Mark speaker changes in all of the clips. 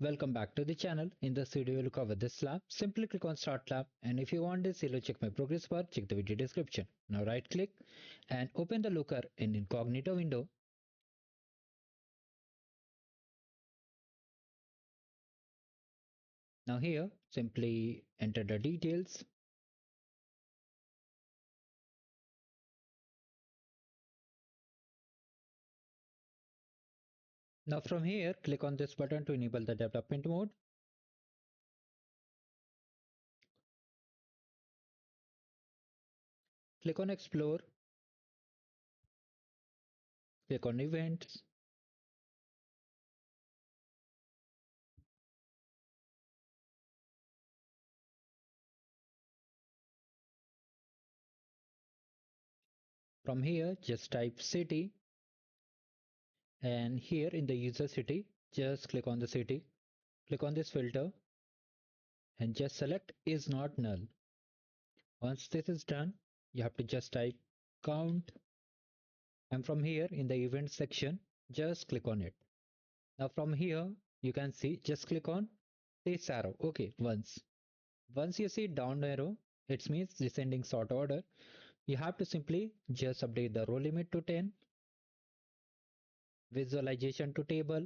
Speaker 1: Welcome back to the channel. In this video, we'll cover this lab. Simply click on Start Lab, and if you want this, you'll check my progress bar, check the video description. Now right click and open the Looker in incognito window. Now here, simply enter the details. Now from here, click on this button to enable the development mode. Click on Explore. Click on Events. From here, just type city. And here in the user city, just click on the city. Click on this filter and just select is not null. Once this is done, you have to just type count, and from here in the event section, just click on it. Now from here, you can see, just click on this arrow. Okay, once you see down arrow, it means descending sort order. You have to simply just update the row limit to 10, visualization to table.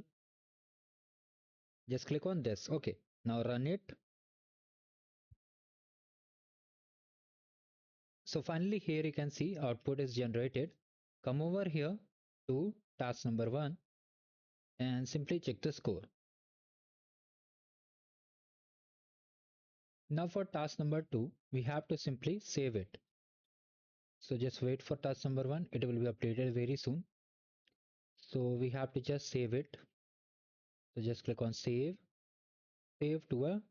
Speaker 1: Just click on this. Okay, now run it. So finally here you can see output is generated. Come over here to task number 1 and simply check the score. Now for task number 2, we have to simply save it. So just wait for task number 1, it will be updated very soon. So we have to just save it. So just click on save to a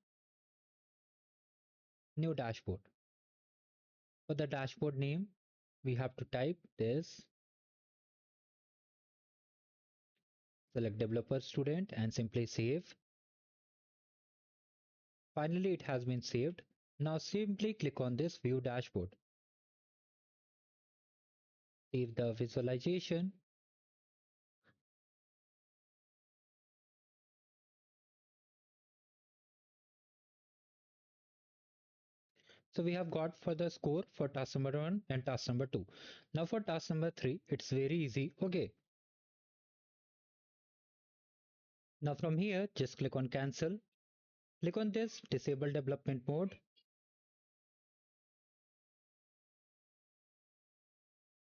Speaker 1: new dashboard. For the dashboard name, we have to type this, select developer student and simply save. Finally, it has been saved. Now simply click on this view dashboard. Save the visualization. So we have got for the score for task number 1 and task number 2. Now for task number 3, it's very easy. Okay. Now from here, just click on cancel. Click on this disable development mode.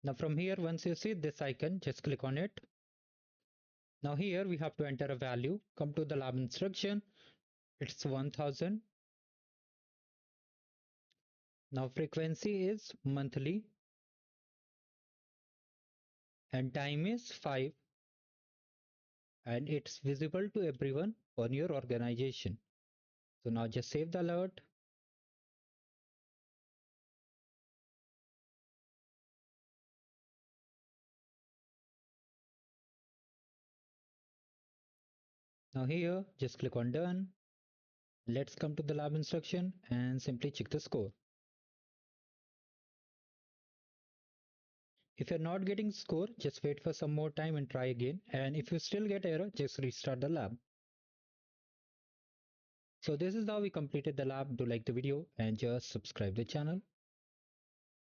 Speaker 1: Now from here, once you see this icon, just click on it. Now here we have to enter a value. Come to the lab instruction. It's 1000. Now frequency is monthly and time is 5, and it's visible to everyone on your organization. So now just save the alert. Now here, just click on done. Let's come to the lab instruction and simply check the score. If you're not getting score, just wait for some more time and try again. And if you still get error, just restart the lab. So this is how we completed the lab. Do like the video and just subscribe the channel.